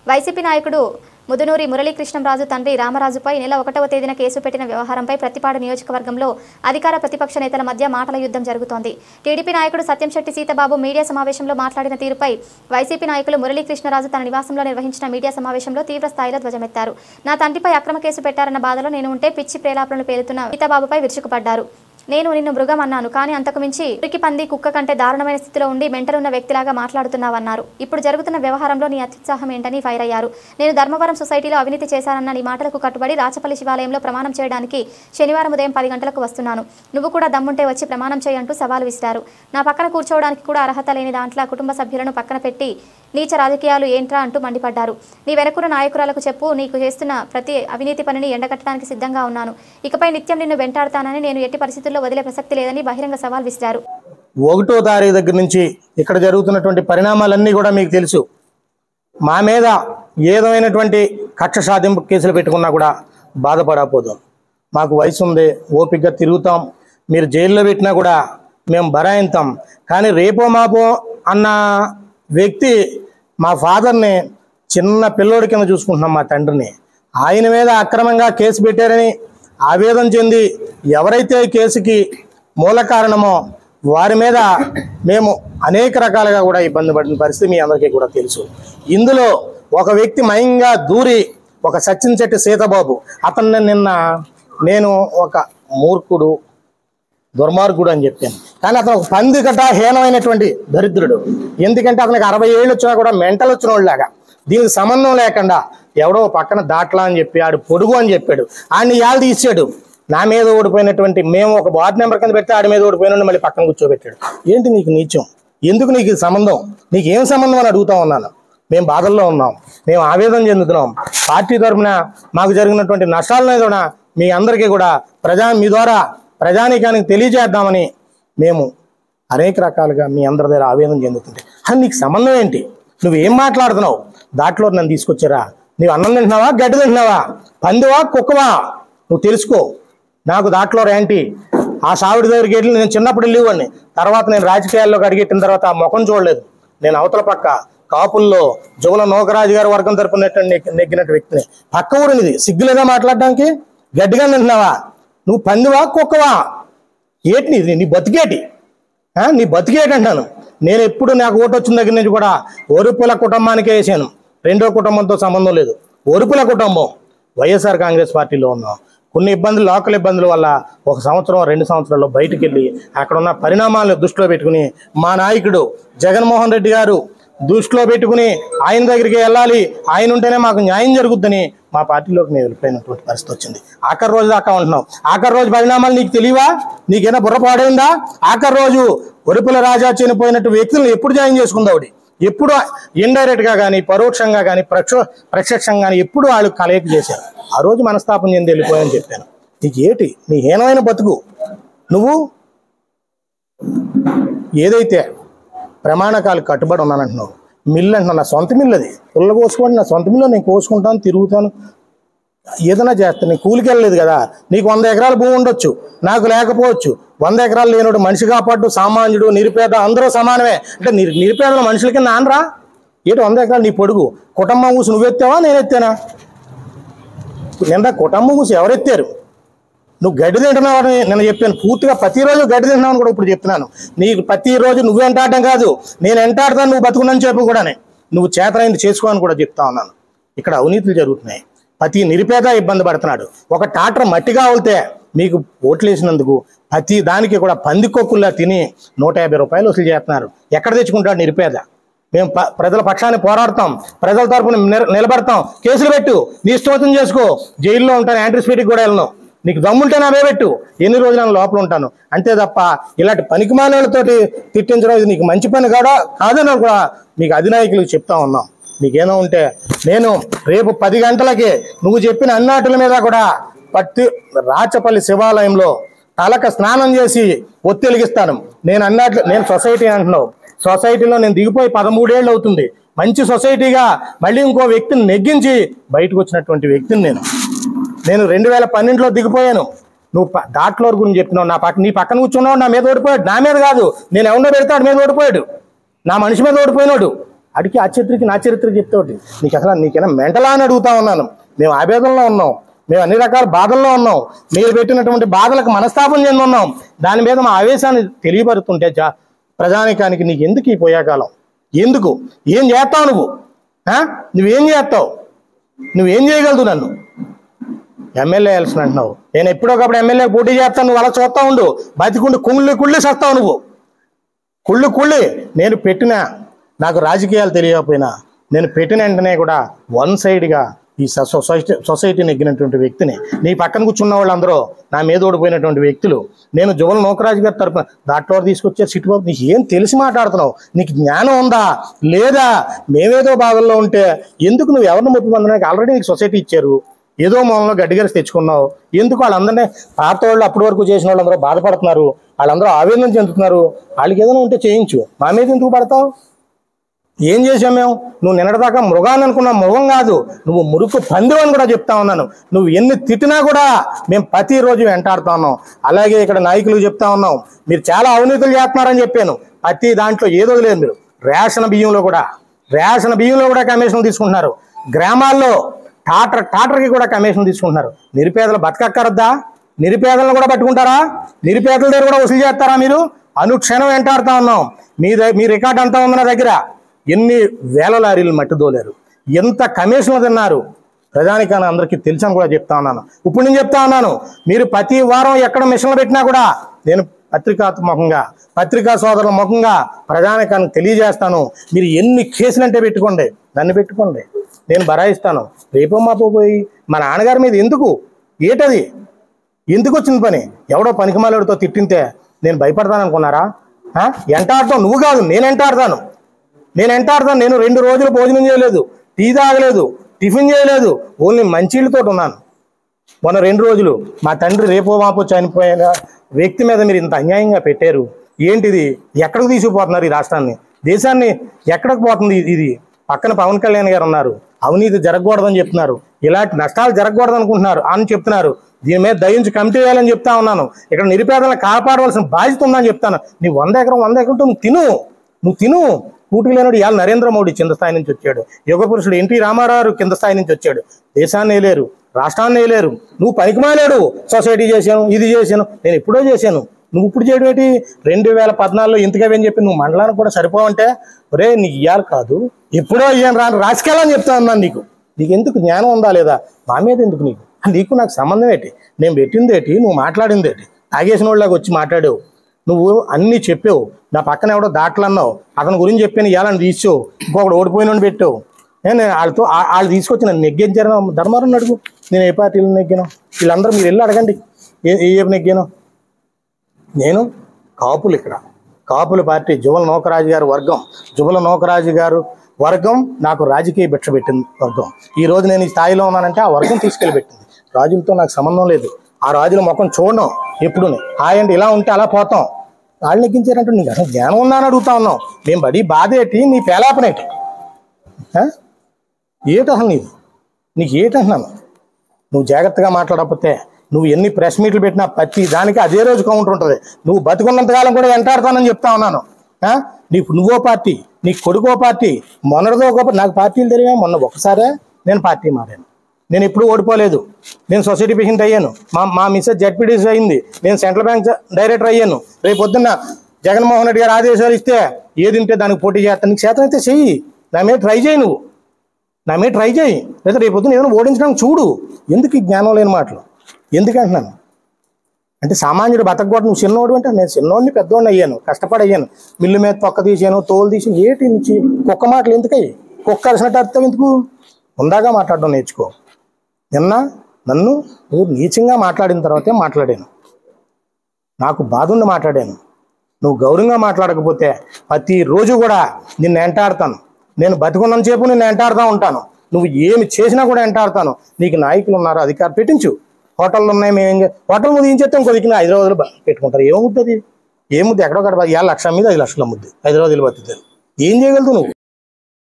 YCP నాయకుడు ముదునూరి మురళీకృష్ణంరాజు తండ్రి రామరాజుపై నెల 1వ తేదీన కేసు పెట్టిన వ్యవహారంపై ప్రతిపాడు నియోజకవర్గంలో అధికార ప్రతిపక్ష నేతల మధ్య మాటల యుద్ధం జరుగుతోంది. టీడీపీ నాయకుడు సత్యంశెట్టి సీతబాబు మీడియా సమావేశంలో మాట్లాడిన తీరుపై వైసీపీ నాయకులు మురళీకృష్ణరాజు తన నివాసంలో నిర్వహించిన మీడియా సమావేశంలో తీవ్ర స్థాయిలో ధ్వజమెత్తారు. నా తండ్రిపై అక్రమ కేసు పెట్టారన్న బాధలో నేను ఉంటే పిచ్చి ప్రేలాపనలు పేలుతున్న సీతబాబుపై విరుచుకుపడ్డారు. నేను నిన్ను మృగం అన్నాను, కానీ అంతకు మించి ఉరికి పంది కుక్క కంటే దారుణమైన స్థితిలో ఉండి మెంటలున్న వ్యక్తిలాగా మాట్లాడుతున్నావన్నారు. ఇప్పుడు జరుగుతున్న వ్యవహారంలో నీ అత్యుత్సాహం ఏంటని ఫైర్ అయ్యారు. నేను ధర్మవరం సొసైటీలో అవినీతి చేశానన్న నీ మాటలకు కట్టుబడి రాచపల్లి శివాలయంలో ప్రమాణం చేయడానికి శనివారం ఉదయం 10 గంటలకు వస్తున్నాను. నువ్వు కూడా దమ్ముంటే వచ్చి ప్రమాణం చేయంటూ సవాల్ విసిరారు. నా పక్కన కూర్చోవడానికి కూడా అర్హత లేని దాంట్లో కుటుంబ సభ్యులను పక్కన పెట్టి నీచ రాజకీయాలు ఏంట్రా అంటూ మండిపడ్డారు. నీ వెనకున్న నాయకురాలకు చెప్పు, నీకు చేస్తున్న ప్రతి అవినీతి పనిని ఎండగట్టడానికి సిద్ధంగా ఉన్నాను. ఇకపై నిత్యం నిన్ను వెంటాడతానని, నేను ఎట్టి పరిస్థితుల్లో వదిలే ప్రసక్తి లేదని బహిరంగ సవాల్ విసిరారు. 1వ తారీఖు దగ్గర నుంచి ఇక్కడ జరుగుతున్నటువంటి పరిణామాలన్నీ కూడా మీకు తెలుసు. మా మీద ఏదైనటువంటి కక్ష సాధింపు కేసులు పెట్టుకున్నా కూడా బాధపడకపోదాం. మాకు వయసు ఉంది, ఓపికగా తిరుగుతాం. మీరు జైల్లో పెట్టినా కూడా మేము బరాయిస్తాం. కానీ రేపో మాపో అన్న వ్యక్తి మా ఫాదర్ని చిన్న పిల్లోడి కింద చూసుకుంటున్నాం. మా తండ్రిని ఆయన మీద అక్రమంగా కేసు పెట్టారని ఆవేదన చెంది ఎవరైతే కేసుకి మూల కారణమో వారి మీద మేము అనేక రకాలుగా కూడా ఇబ్బంది పడిన పరిస్థితి మీ అందరికీ కూడా తెలుసు. ఇందులో ఒక వ్యక్తి మయంగా దూరి ఒక సత్యంశెట్టి సీతబాబు, అతన్ని నిన్న నేను ఒక మూర్ఖుడు దుర్మార్గుడు అని చెప్పాను. కానీ అతను ఒక పందికట హీనమైనటువంటి దరిద్రుడు. ఎందుకంటే అతనికి 60 ఏళ్ళు వచ్చినా కూడా మెంటల్ వచ్చిన వాళ్ళలాగా దీనికి సంబంధం లేకుండా ఎవడో పక్కన దాట్లా అని చెప్పి ఆడు పొడుగు అని చెప్పాడు. ఆడిని యాళ్ళు తీసాడు. నా మీద ఓడిపోయినటువంటి మేము ఒక వార్డు నెంబర్ కింద పెడితే ఆడి మీద ఓడిపోయిన మళ్ళీ పక్కన కూర్చోబెట్టాడు. ఏంటి నీకు నీచం? ఎందుకు నీకు సంబంధం? నీకు ఏం సంబంధం అని అడుగుతా ఉన్నాను. మేము బాధల్లో ఉన్నాం, మేము ఆవేదన చెందుతున్నాం. పార్టీ తరఫున మాకు జరిగినటువంటి నష్టాలనే కూడా మీ అందరికీ కూడా మీ ద్వారా ప్రజానీకానికి తెలియజేద్దామని మేము అనేక రకాలుగా మీ అందరి దగ్గర ఆవేదన చెందుతుంటే, అది నీకు సంబంధం ఏంటి? నువ్వేం మాట్లాడుతున్నావు? దాంట్లో నన్ను తీసుకొచ్చారా? నువ్వు అన్నం తింటున్నావా, గడ్డి తింటున్నావా, పందివా, కుక్కవా? నువ్వు తెలుసుకో. నాకు దాంట్లో ఏంటి? ఆ సావిడి దగ్గరికి వెళ్ళి నేను చిన్నప్పుడు వెళ్ళేవాడిని. తర్వాత నేను రాజకీయాల్లోకి అడిగెట్టిన తర్వాత ఆ ముఖం చూడలేదు. నేను అవతల పక్క కాపుల్లో జోగుల నోకరాజు గారి వర్గం తరపున నెగ్గినట్టు వ్యక్తిని. పక్క ఊరినిది, సిగ్గులేదా మాట్లాడడానికి? గడ్డిగా తింటున్నావా? నువ్వు పందివా, కుక్కవా? ఏటి నీ బతికేటి? నీ బతికేటి అంటాను. నేను ఎప్పుడు నాకు ఓటు వచ్చిన దగ్గర నుంచి కూడా ఒరుపుల కుటుంబానికే వేసాను. రెండో కుటుంబంతో సంబంధం లేదు. ఒరుపుల కుటుంబం వైఎస్ఆర్ కాంగ్రెస్ పార్టీలో ఉన్నాం. కొన్ని ఇబ్బందులు, లోకల్ ఇబ్బందుల వల్ల 1 సంవత్సరం 2 సంవత్సరాల్లో బయటికి వెళ్ళి అక్కడ ఉన్న పరిణామాలను దృష్టిలో పెట్టుకుని మా నాయకుడు జగన్మోహన్ రెడ్డి గారు దృష్టిలో పెట్టుకుని ఆయన దగ్గరికి వెళ్ళాలి, ఆయన ఉంటేనే మాకు న్యాయం జరుగుద్దని మా పార్టీలోకి నేను వెళ్ళిపోయినటువంటి పరిస్థితి వచ్చింది. ఆఖరి రోజు దాకా ఉంటున్నాం. ఆఖరి రోజు పరిణామాలు నీకు తెలియవా? నీకైనా బుర్ర పాడైందా? ఆఖరి రోజు ఒరుపుల రాజా చనిపోయినట్టు వ్యక్తులను ఎప్పుడు జాయిన్ చేసుకుందావుడి? ఎప్పుడు ఇండైరెక్ట్గా కానీ పరోక్షంగా కానీ ప్రత్యక్షంగా కానీ ఎప్పుడు వాళ్ళు కలయిక చేశారు. ఆ రోజు మనస్తాపం చెంది వెళ్ళిపోయాని చెప్పాను. నీకు ఏటి నీ హీనమైన బతుకు? నువ్వు ఏదైతే ప్రమాణకాలు కట్టుబడి ఉన్నానంటున్నావు, మిల్లు అంటున్నావు. నా సొంత మిల్లు అది, పుల్ల కోసుకోండి. నా సొంత మిల్లు నేను కోసుకుంటాను, తిరుగుతాను, ఏదైనా చేస్తాను. నేను కూలికి వెళ్ళలేదు కదా. నీకు 100 ఎకరాల భూమి ఉండొచ్చు, నాకు లేకపోవచ్చు. 100 ఎకరాలు లేనోడు మనిషి కాపాడు, సామాన్యుడు, నిరుపేద అందరూ సమానమే. అంటే నిరుపేదల మనుషులకి నానరా? ఏటి 100 ఎకరాలు నీ పొడుగు? కుటుంబం ఊసి నువ్వెత్తావా, నేను ఎత్తానా? నిన్న కుటుంబం ఊసి ఎవరెత్తారు? నువ్వు గడ్డి తింటున్నావని నేను చెప్పాను. పూర్తిగా ప్రతిరోజు గడ్డి తింటున్నావు కూడా ఇప్పుడు చెప్తున్నాను. నీకు ప్రతిరోజు నువ్వు వెంటాడటం కాదు, నేను వెంటాడతాను. నువ్వు బతుకున్నాను చెప్పు కూడానే నువ్వు చేతనైంది చేసుకోని కూడా చెప్తా ఉన్నాను. ఇక్కడ అవినీతులు జరుగుతున్నాయి. ప్రతి నిరుపేద ఇబ్బంది పడుతున్నాడు. ఒక ట్రాక్టర్ మట్టి కావాలితే మీకు ఓట్లు వేసినందుకు ప్రతి దానికి కూడా పందికొక్కుల్లా తిని 150 రూపాయలు వసూలు చేస్తున్నారు. ఎక్కడ తెచ్చుకుంటాడు నిరుపేద? మేము ప్రజల పక్షాన్ని పోరాడతాం, ప్రజల తరపున నిలబడతాం. కేసులు పెట్టు, నీ ఇష్టం చేసుకో. జైల్లో ఉంటాను, యాంటిసిపేటిక్ కూడా వెళ్ళను. నీకు దమ్ముంటే నా పెట్టు, ఎన్ని రోజులు నేను లోపల ఉంటాను. అంతే తప్ప ఇలాంటి పనికిమాలినతోటి తిట్టించడం ఇది నీకు మంచి పని కాదని కూడా మీకు అధినాయకులకు చెప్తా ఉన్నాం. నీకేమో ఉంటే నేను రేపు 10 గంటలకి నువ్వు చెప్పిన అన్నాటుల మీద కూడా రాచపల్లి శివాలయంలో తలక స్నానం చేసి ఒత్తిలిగిస్తాను. నేను సొసైటీ అంటున్నావు. సొసైటీలో నేను దిగిపోయి 13 ఏళ్ళు అవుతుంది. మంచి సొసైటీగా మళ్ళీ ఇంకో వ్యక్తిని నెగ్గించి బయటకు వచ్చినటువంటి వ్యక్తిని నేను 2012లో దిగిపోయాను. నువ్వు దాంట్లో గురించి చెప్పినావు. నీ పక్కన కూర్చున్నావు, నా మీద ఓడిపోయాడు. నా మీద కాదు, నేను ఎవరినో పెడతాడు మీద ఓడిపోయాడు. నా మనిషి మీద ఓడిపోయినాడు. అడిగి ఆ చరిత్రకి నా చరిత్రకి చెప్తావుటి. నీకైనా మెంటలా అని అడుగుతా ఉన్నాను. మేము ఆవేదనలో ఉన్నాం, మేము అన్ని రకాల బాధల్లో ఉన్నాం, మీరు పెట్టినటువంటి బాధలకు మనస్తాపం చెంది ఉన్నాం. దాని మీద మా ఆవేశాన్ని తెలియపరుతుంటే ప్రజానికానికి నీకు ఎందుకు ఈ పోయాకాలం? ఎందుకు? ఏం చేస్తావు నువ్వు? నువ్వేం చేస్తావు? నువ్వేం చేయగలదు? నన్ను ఎమ్మెల్యే ఎలక్షన్ అంటున్నావు. నేను ఎప్పుడొకప్పుడు ఎమ్మెల్యే పోటీ చేస్తాను, నువ్వు అలా చూస్తా ఉండు. బతికుండి కుళ్ళి సస్తావు నువ్వు. కుళ్ళి నాకు రాజకీయాలు తెలియకపోయినా నేను పెట్టిన వెంటనే కూడా వన్ సైడ్గా ఈ సొసైటీని ఎగ్గినటువంటి వ్యక్తిని. నీ పక్కన కూర్చున్న వాళ్ళందరూ నా మీద ఓడిపోయినటువంటి వ్యక్తులు. నేను జువల్ నోకరాజు గారి తరపున దాంట్లో తీసుకొచ్చే సిట్టుబాబు, నీకు ఏం తెలిసి మాట్లాడుతున్నావు? నీకు జ్ఞానం ఉందా లేదా? మేమేదో బాధల్లో ఉంటే ఎందుకు నువ్వు ఎవరిని ముప్పి పొందడానికి? ఆల్రెడీ నీకు సొసైటీ ఇచ్చారు, ఏదో మూలంలో గడ్డిగరిసి తెచ్చుకున్నావు. ఎందుకు వాళ్ళందరినీ పాత వాళ్ళు అప్పటి వరకు చేసిన వాళ్ళందరూ బాధపడుతున్నారు, వాళ్ళందరూ ఆవేదన చెందుతున్నారు. వాళ్ళకి ఏదైనా ఉంటే చేయించు, మా మీద ఎందుకు పడతావు? ఏం చేసాం మేము? నువ్వు నిన్నటిదాకా మృగాన్ని అనుకున్నా, మృగం కాదు, నువ్వు మురుకు పంది అని కూడా చెప్తా ఉన్నాను. నువ్వు ఎన్ని తిట్టినా కూడా మేము ప్రతిరోజు వెంటాడుతా ఉన్నాం. అలాగే ఇక్కడ నాయకులు చెప్తా ఉన్నాం, మీరు చాలా అవినీతులు చేస్తున్నారని చెప్పాను. ప్రతి దాంట్లో ఏదో లేదు. మీరు రేషన్ బియ్యంలో కూడా కమిషన్లు తీసుకుంటున్నారు. గ్రామాల్లో టాటర్కి కూడా కమిషన్ తీసుకుంటున్నారు. నిరుపేదలు బతకక్కరద్దా? నిరుపేదలను కూడా పట్టుకుంటారా? నిరుపేదల దగ్గర కూడా వసూలు చేస్తారా? మీరు అనుక్షణం వెంటాడుతా ఉన్నాం. మీ రికార్డు అంతా ఉంది నా దగ్గర. ఎన్ని వేల లారీలు మట్టి దోలేరు, ఎంత కమిషన్లు తిన్నారు, ప్రజానికాన్ని అందరికీ తెలుసని కూడా చెప్తా ఉన్నాను. ఇప్పుడు నేను చెప్తా ఉన్నాను, మీరు ప్రతి వారం ఎక్కడ మిషన్లు పెట్టినా కూడా నేను పత్రికా సోదరుల ముఖంగా ప్రజానికాన్ని తెలియజేస్తాను. మీరు ఎన్ని కేసులు అంటే పెట్టుకోండి, నన్ను పెట్టుకోండి, నేను బరాయిస్తాను. రేపో మాపో పోయి మా నాన్నగారి మీద ఏటది ఎందుకు వచ్చింది పని? ఎవడో పనికిమాలడితో తిట్టింతే నేను భయపడతాను అనుకున్నారా? ఎంటాడతాను నువ్వు కాదు, నేను ఎంటాడతాను. నేను 2 రోజులు భోజనం చేయలేదు, టీ తాగలేదు, టిఫిన్ చేయలేదు, ఓన్లీ మంచిళ్ళతో ఉన్నాను. మొన్న 2 రోజులు మా తండ్రి రేపో మాపో చనిపోయిన వ్యక్తి మీద మీరు ఇంత అన్యాయంగా పెట్టారు. ఏంటిది? ఎక్కడికి తీసుకుపోతున్నారు ఈ రాష్ట్రాన్ని, దేశాన్ని? ఎక్కడికి పోతుంది ఇది? పక్కన పవన్ కళ్యాణ్ గారు ఉన్నారు, అవినీతి జరగకూడదని చెప్తున్నారు, ఇలాంటి నష్టాలు జరగకూడదు అనుకుంటున్నారు అని చెప్తున్నారు. దీని మీద దయించి కమిటీ వేయాలని చెప్తా ఉన్నాను. ఇక్కడ నిరుపేదలను కాపాడవలసిన బాధ్యత ఉందని చెప్తాను. నీ 100 ఎకరంతో నువ్వు తిను. కూటికి లేనుడు ఇవాళ నరేంద్ర మోడీ కింద స్థాయి నుంచి వచ్చాడు, యుగ పురుషుడు ఎన్టీ రామారావు కింద స్థాయి నుంచి వచ్చాడు. దేశాన్ని వేయలేరు, రాష్ట్రాన్ని వేయలేరు. నువ్వు పనికిమాలేడు. సొసైటీ చేశాను, ఇది చేశాను, నేను ఎప్పుడో చేశాను. నువ్వు ఇప్పుడు చేయడం ఏంటి? 2014లో ఇంతకవేని చెప్పి నువ్వు మండలానికి కూడా సరిపోవంటే, ఒరే నీకు ఇవ్వాలి కాదు, ఎప్పుడో ఇయ్యాను రాసుకెళ్ళని చెప్తా ఉన్నాను. నీకు ఎందుకు జ్ఞానం ఉందా లేదా? మా మీద ఎందుకు? నీకు నాకు సంబంధం ఏంటి? నేను పెట్టింది ఏంటి? నువ్వు మాట్లాడింది ఏంటి? తాగేసిన వాళ్ళకి వచ్చి మాట్లాడావు, నువ్వు అన్నీ చెప్పావు. నా పక్కన ఎవడో దాటలు అన్నావు, అతని గురించి చెప్పాను, ఇవ్వాలని తీసావు. ఇంకొకటి ఓడిపోయిన పెట్టావు. నేను వాళ్ళు తీసుకొచ్చి నన్ను నెగ్గించాను. ధర్మారం అడుగు, నేను ఏ పార్టీలో నెగ్గాను? వీళ్ళందరూ మీరు వెళ్ళి అడగండి ఏ నెగ్గాను. నేను ఇక్కడ కాపుల పార్టీ జువల్ నోకరాజు గారు వర్గం నాకు రాజకీయ భిక్ష పెట్టింది వర్గం. ఈ రోజు నేను ఈ స్థాయిలో ఉన్నానంటే ఆ వర్గం తీసుకెళ్ళి పెట్టింది. రాజులతో నాకు సంబంధం లేదు. ఆ రాజుల ముఖం చూడడం ఎప్పుడు. హాయండి ఇలా ఉంటే అలా పోతాం. వాళ్ళు నెగ్గించారంటే నీకు అసలు జ్ఞానం ఉందా అని అడుగుతా ఉన్నావు. మేము బడి బాధ ఏంటి, నీ పేలాపనేటి ఏటి అసలు నీకు ఏంటంటున్నాను? నువ్వు జాగ్రత్తగా మాట్లాడకపోతే నువ్వు ఎన్ని ప్రెస్ మీట్లు పెట్టినా ప్రతి దానికి అదే రోజు కౌంటర్ ఉంటుంది. నువ్వు బతుకున్నంతకాలం కూడా వెంటాడతానని చెప్తా ఉన్నాను. నువ్వో పార్టీ, నీ కొడుకో పార్టీ, మొన్నటిదో ఒక నాకు పార్టీలు తెలియా. మొన్న ఒకసారే నేను పార్టీ మారాను. నేను ఎప్పుడు ఓడిపోలేదు. నేను సొసైటీ పేషెంట్ అయ్యాను. మా మిస్సెస్ జడ్పీటీసీ అయింది. నేను సెంట్రల్ బ్యాంక్ డైరెక్టర్ అయ్యాను. రేపు పొద్దున్న జగన్మోహన్ రెడ్డి గారు ఆదేశాలు ఇస్తే ఏది ఉంటే దానికి పోటీ చేస్తాను. నీకు చేతన అయితే చెయ్యి, నా మీద ట్రై చేయి. లేదా రేపు పొద్దున్న ఏదైనా ఓడించడానికి చూడు. ఎందుకు ఈ జ్ఞానం లేని మాటలు ఎందుకంటున్నాను అంటే, సామాన్యుడు బతకూడదు. నువ్వు చిన్నోడు అంటే నేను చిన్నోడిని పెద్దోడిని అయ్యాను, కష్టపడి అయ్యాను. మిల్లు మీద తొక్క తీసాను, తోలు తీసి ఏటి నుంచి కుక్క మాటలు ఎందుకయ్యి? కుక్క అరిసినట్టు అర్థం ఎందుకు? ఉందాగా మాట్లాడడం నేర్చుకో. నిన్న నన్ను నువ్వు నీచంగా మాట్లాడిన తర్వాతే మాట్లాడాను. నాకు బాధ ఉండి మాట్లాడాను. నువ్వు గౌరవంగా మాట్లాడకపోతే ప్రతిరోజు కూడా నిన్ను వెంటాడతాను. నేను బతుకున్నంతసేపు నిన్ను వెంటాడుతూ ఉంటాను. నువ్వు ఏమి చేసినా కూడా వెంటాడతాను. నీకు నాయకులు ఉన్నారు, అధికారం పెట్టించు. హోటళ్ళు ఉన్నాయి, హోటల్ ముందు ఏం చేస్తాం? కొద్దిగా హైదరాబాద్లో పెట్టుకుంటారు. ఏముద్ది? ఎక్కడో 1 లక్ష మీద 5 లక్షల ముద్ది హైదరాబాద్లో బతుకుతారు. ఏం చేయగలుగుతావు నువ్వు?